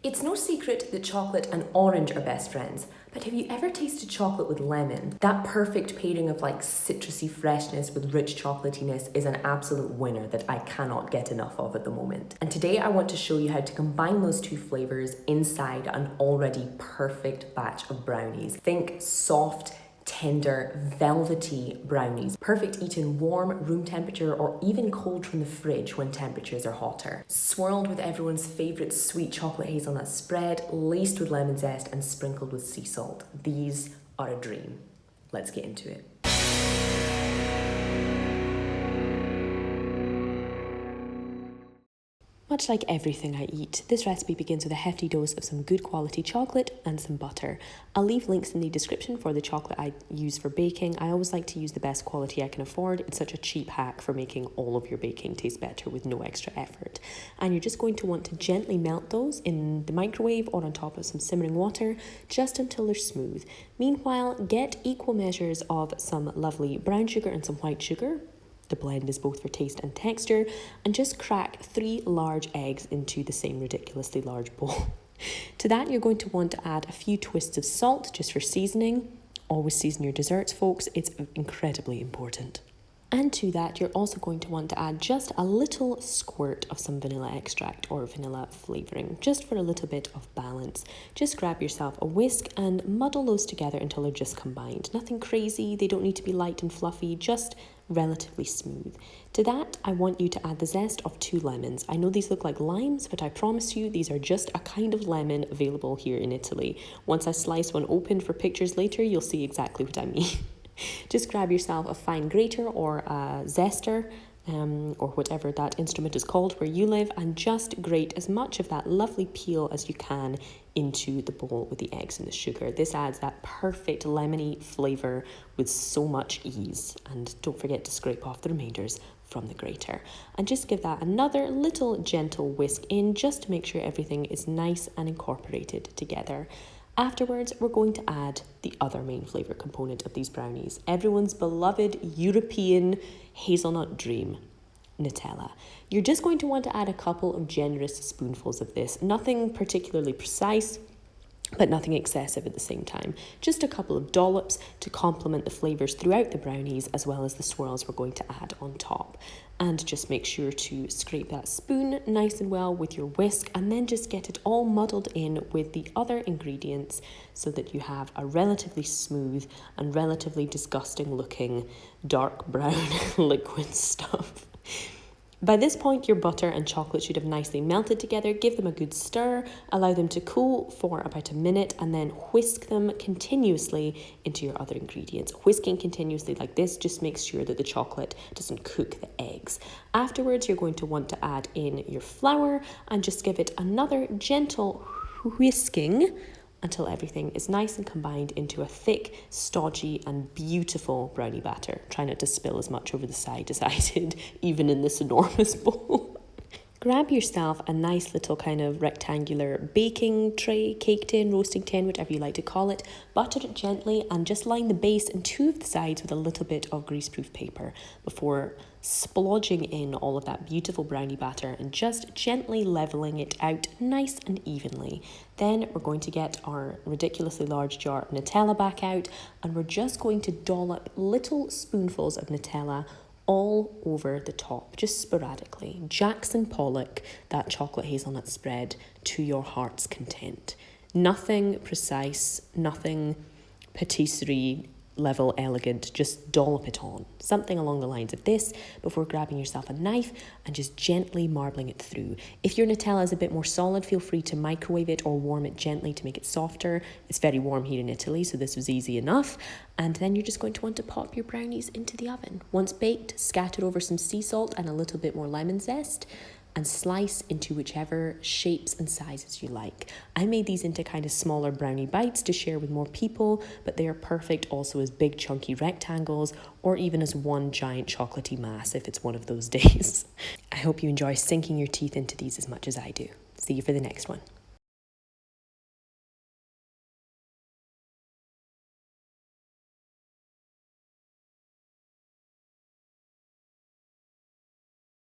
It's no secret that chocolate and orange are best friends, but have you ever tasted chocolate with lemon? That perfect pairing of like citrusy freshness with rich chocolatiness is an absolute winner that I cannot get enough of at the moment. And today I want to show you how to combine those two flavors inside an already perfect batch of brownies. Think soft, tender, velvety brownies. Perfect eaten warm, room temperature, or even cold from the fridge when temperatures are hotter. Swirled with everyone's favourite sweet chocolate hazelnut spread, laced with lemon zest and sprinkled with sea salt. These are a dream. Let's get into it. Much like everything I eat, this recipe begins with a hefty dose of some good quality chocolate and some butter. I'll leave links in the description for the chocolate I use for baking. I always like to use the best quality I can afford. It's such a cheap hack for making all of your baking taste better with no extra effort. And you're just going to want to gently melt those in the microwave or on top of some simmering water just until they're smooth. Meanwhile, get equal measures of some lovely brown sugar and some white sugar. The blend is both for taste and texture, and just crack 3 large eggs into the same ridiculously large bowl. To that, you're going to want to add a few twists of salt just for seasoning. Always season your desserts, folks. It's incredibly important. And to that, you're also going to want to add just a little squirt of some vanilla extract or vanilla flavouring, just for a little bit of balance. Just grab yourself a whisk and muddle those together until they're just combined. Nothing crazy, they don't need to be light and fluffy, just relatively smooth. To that, I want you to add the zest of 2 lemons. I know these look like limes, but I promise you these are just a kind of lemon available here in Italy. Once I slice one open for pictures later, you'll see exactly what I mean. Just grab yourself a fine grater or a zester, or whatever that instrument is called where you live, and just grate as much of that lovely peel as you can into the bowl with the eggs and the sugar. This adds that perfect lemony flavour with so much ease. And don't forget to scrape off the remainders from the grater. And just give that another little gentle whisk in just to make sure everything is nice and incorporated together. Afterwards, we're going to add the other main flavour component of these brownies, everyone's beloved European hazelnut dream, Nutella. You're just going to want to add a couple of generous spoonfuls of this, nothing particularly precise, but nothing excessive at the same time. Just a couple of dollops to complement the flavours throughout the brownies, as well as the swirls we're going to add on top. And just make sure to scrape that spoon nice and well with your whisk, and then just get it all muddled in with the other ingredients so that you have a relatively smooth and relatively disgusting looking dark brown liquid stuff. By this point, your butter and chocolate should have nicely melted together. Give them a good stir, allow them to cool for about a minute, and then whisk them continuously into your other ingredients. Whisking continuously like this just makes sure that the chocolate doesn't cook the eggs. Afterwards, you're going to want to add in your flour and just give it another gentle whisking until everything is nice and combined into a thick, stodgy and beautiful brownie batter. Try not to spill as much over the side as I did, even in this enormous bowl. Grab yourself a nice little kind of rectangular baking tray, cake tin, roasting tin, whatever you like to call it. Butter it gently and just line the base and 2 of the sides with a little bit of greaseproof paper before splodging in all of that beautiful brownie batter and just gently leveling it out nice and evenly. Then we're going to get our ridiculously large jar of Nutella back out, and we're just going to dollop little spoonfuls of Nutella all over the top, just sporadically. Jackson Pollock that chocolate hazelnut spread to your heart's content. Nothing precise, nothing patisserie level elegant, just dollop it on. Something along the lines of this before grabbing yourself a knife and just gently marbling it through. If your Nutella is a bit more solid, feel free to microwave it or warm it gently to make it softer. It's very warm here in Italy, so this was easy enough. And then you're just going to want to pop your brownies into the oven. Once baked, scatter over some sea salt and a little bit more lemon zest, and slice into whichever shapes and sizes you like. I made these into kind of smaller brownie bites to share with more people, but they are perfect also as big chunky rectangles or even as one giant chocolatey mass if it's one of those days. I hope you enjoy sinking your teeth into these as much as I do. See you for the next one.